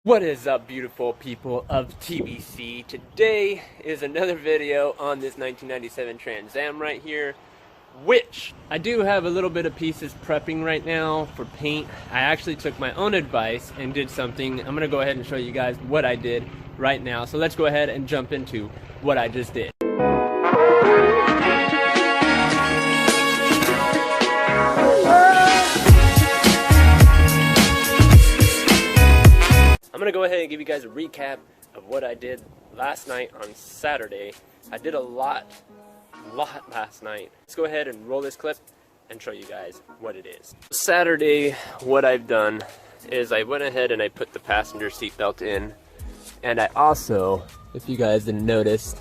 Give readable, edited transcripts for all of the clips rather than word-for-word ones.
What is up, beautiful people of TBC? Today is another video on this 1997 Trans Am right here, which I do have a little bit of pieces prepping right now for paint. I actually took my own advice and did something. I'm gonna go ahead and show you guys what I did right now. So let's go ahead and jump into what I just did. I'm gonna go ahead and give you guys a recap of what I did last night on Saturday. I did a lot last night. Let's go ahead and roll this clip and show you guys what it is. Saturday, what I've done is I went ahead and I put the passenger seat belt in, and I also, if you guys didn't notice,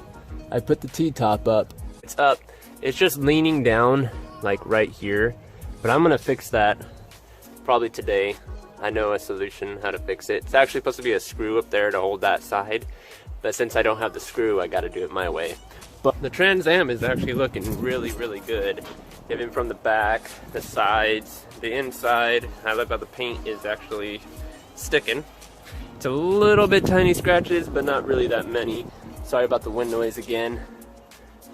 I put the T-top up. It's up. It's just leaning down like right here, but I'm gonna fix that probably today. I know a solution how to fix it. It's actually supposed to be a screw up there to hold that side, but since I don't have the screw, I gotta do it my way. But the Trans Am is actually looking really good, even from the back, the sides, the inside. I love how the paint is actually sticking. It's a little bit tiny scratches, but not really that many. Sorry about the wind noise again.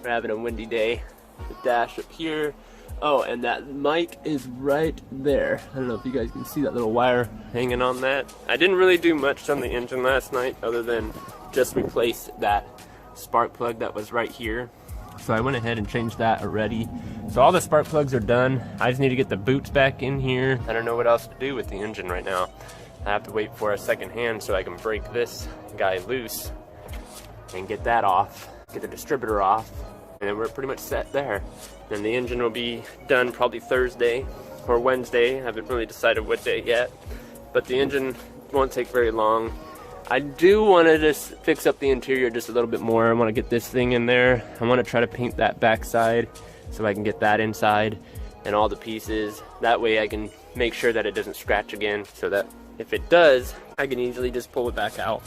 We're having a windy day. The dash up here. Oh, and that mic is right there. I don't know if you guys can see that little wire hanging on that. I didn't really do much on the engine last night other than just replace that spark plug that was right here. So I went ahead and changed that already. So all the spark plugs are done. I just need to get the boots back in here. I don't know what else to do with the engine right now. I have to wait for a second hand so I can break this guy loose and get that off, get the distributor off, and then we're pretty much set there. And the engine will be done probably Thursday or Wednesday. I haven't really decided what day yet, but the engine won't take very long. I do want to just fix up the interior just a little bit more. I want to get this thing in there. I want to try to paint that back side so I can get that inside and all the pieces. That way I can make sure that it doesn't scratch again, so that if it does, I can easily just pull it back out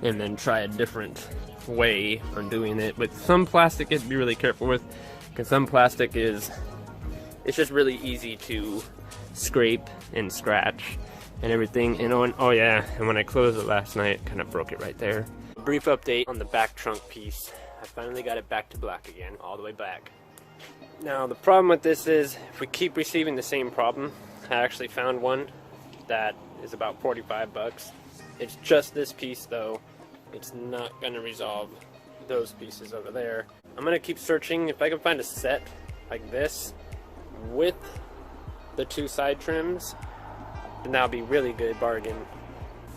and then try a different way on doing it. With some plastic, you have to be really careful with, because some plastic it's just really easy to scrape and scratch and everything. And oh yeah, and when I closed it last night, kind of broke it right there. A brief update on the back trunk piece. I finally got it back to black again, all the way back. Now the problem with this is, if we keep receiving the same problem, I actually found one that is about 45 bucks. It's just this piece though. It's not gonna resolve those pieces over there. I'm gonna keep searching. If I can find a set like this with the two side trims, then that'll be really good bargain.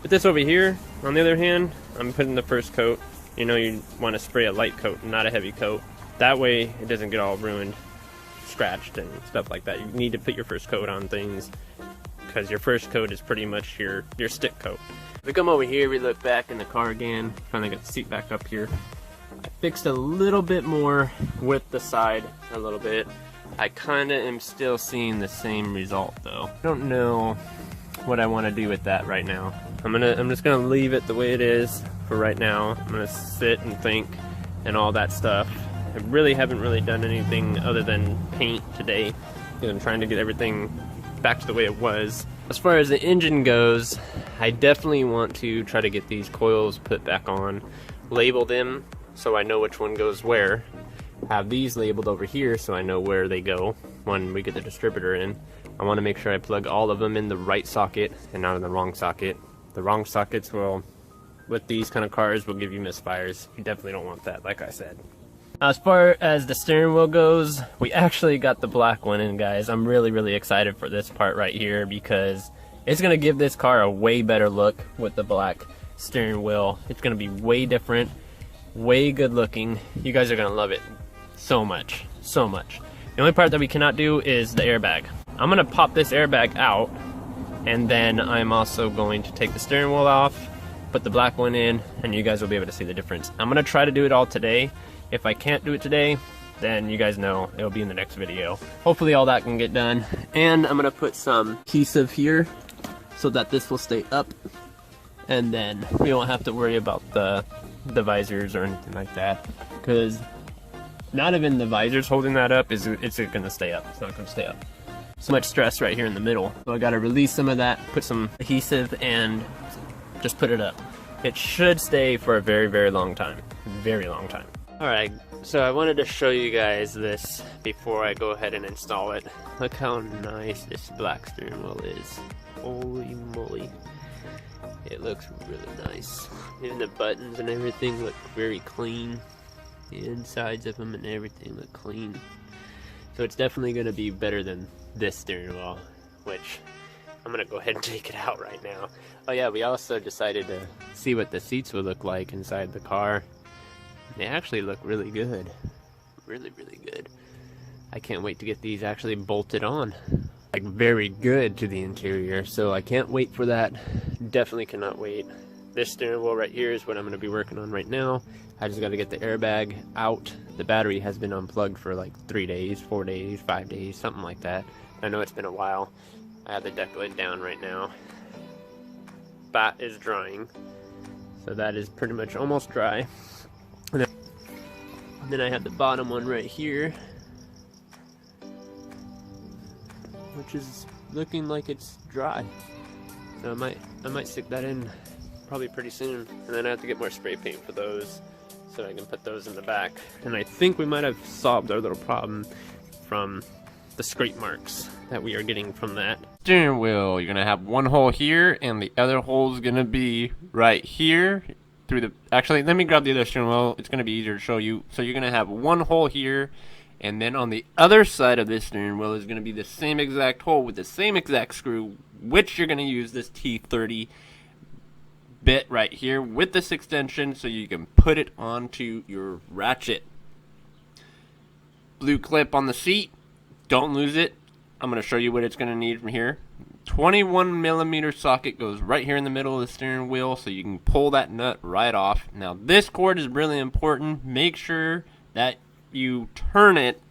But this over here, on the other hand, I'm putting the first coat. You know, you want to spray a light coat, not a heavy coat. That way it doesn't get all ruined, scratched and stuff like that. You need to put your first coat on things, because your first coat is pretty much your stick coat. If we come over here, we look back in the car again, finally got the seat back up here. I fixed a little bit more with the side, a little bit. I kinda am still seeing the same result though. I don't know what I want to do with that right now. I'm just gonna leave it the way it is for right now. I'm gonna sit and think and all that stuff. I really haven't done anything other than paint today, because I'm trying to get everything back to the way it was. As far as the engine goes, I definitely want to try to get these coils put back on, label them so I know which one goes where, have these labeled over here so I know where they go when we get the distributor in. I want to make sure I plug all of them in the right socket and not in the wrong socket. The wrong sockets will, with these kind of cars, will give you misfires. You definitely don't want that, like I said. As far as the steering wheel goes, we actually got the black one in, guys. I'm really excited for this part right here, because it's going to give this car a way better look with the black steering wheel. It's going to be way different, way good looking. You guys are going to love it so much. The only part that we cannot do is the airbag. I'm going to pop this airbag out, and then I'm also going to take the steering wheel off, put the black one in, and you guys will be able to see the difference. I'm going to try to do it all today. If I can't do it today, then you guys know it'll be in the next video. Hopefully all that can get done. And I'm gonna put some adhesive here so that this will stay up, and then we won't have to worry about the visors or anything like that, because not even the visors holding that up it's gonna stay up. It's not gonna stay up. So much stress right here in the middle. So I gotta release some of that, put some adhesive and just put it up. It should stay for a very, very long time. Very long time. Alright, so I wanted to show you guys this before I go ahead and install it. Look how nice this black steering wheel is. Holy moly. It looks really nice. Even the buttons and everything look very clean. The insides of them and everything look clean. So it's definitely going to be better than this steering wheel, which I'm going to go ahead and take it out right now. Oh yeah, we also decided to see what the seats would look like inside the car. They actually look really good. Really, really good. I can't wait to get these actually bolted on. Like, very good to the interior, so I can't wait for that. Definitely cannot wait. This steering wheel right here is what I'm going to be working on right now. I just got to get the airbag out. The battery has been unplugged for like 3 days, 4 days, 5 days, something like that. I know it's been a while. I have the deck lid down right now. That is drying. So that is pretty much almost dry. And then I have the bottom one right here, which is looking like it's dry. So I might stick that in probably pretty soon. And then I have to get more spray paint for those so I can put those in the back. And I think we might have solved our little problem from the scrape marks that we are getting from that. Steering wheel, you're gonna have one hole here and the other hole is gonna be right here through the, actually let me grab the other steering wheel, it's gonna be easier to show you. So you're gonna have one hole here, and then on the other side of this steering wheel is gonna be the same exact hole with the same exact screw, which you're gonna use this T30 bit right here with this extension so you can put it onto your ratchet. Blue clip on the seat, don't lose it. I'm going to show you what it's going to need from here. 21mm socket goes right here in the middle of the steering wheel so you can pull that nut right off. Now this cord is really important. Make sure that you turn it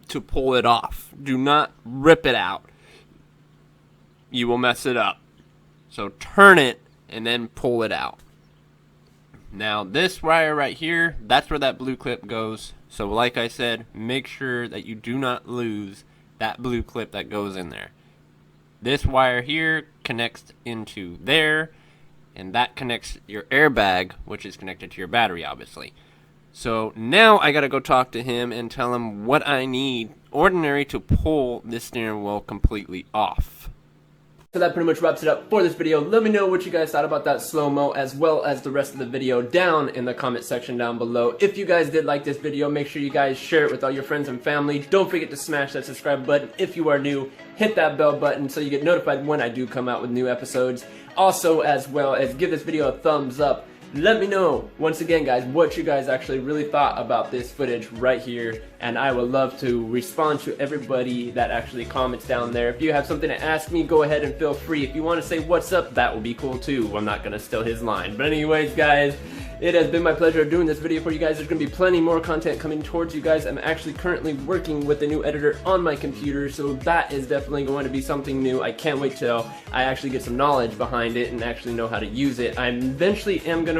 to pull it off. Do not rip it out. You will mess it up. So turn it and then pull it out. Now this wire right here, that's where that blue clip goes. So like I said, make sure that you do not lose that blue clip that goes in there. This wire here connects into there, and that connects your airbag, which is connected to your battery obviously. So now I gotta go talk to him and tell him what I need ordinary to pull this steering wheel completely off. So that pretty much wraps it up for this video. Let me know what you guys thought about that slow-mo as well as the rest of the video down in the comment section down below. If you guys did like this video, make sure you guys share it with all your friends and family. Don't forget to smash that subscribe button. If you are new, hit that bell button so you get notified when I do come out with new episodes. Also, as well as give this video a thumbs up. Let me know, once again guys, what you guys actually really thought about this footage right here, and I would love to respond to everybody that actually comments down there. If you have something to ask me, go ahead and feel free. If you want to say what's up, that will be cool too. I'm not going to steal his line. But anyways guys, it has been my pleasure doing this video for you guys. There's going to be plenty more content coming towards you guys. I'm actually currently working with a new editor on my computer, so that is definitely going to be something new. I can't wait till I actually get some knowledge behind it and actually know how to use it. I eventually am going to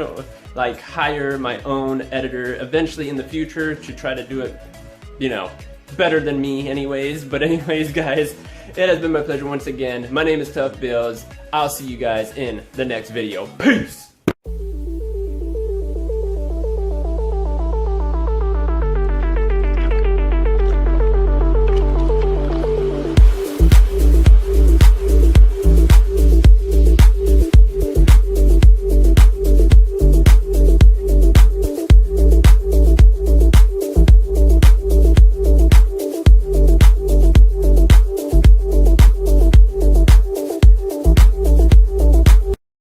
like hire my own editor eventually in the future to try to do it, you know, better than me anyways. But anyways guys, it has been my pleasure once again. My name is Tough Bills. I'll see you guys in the next video. Peace!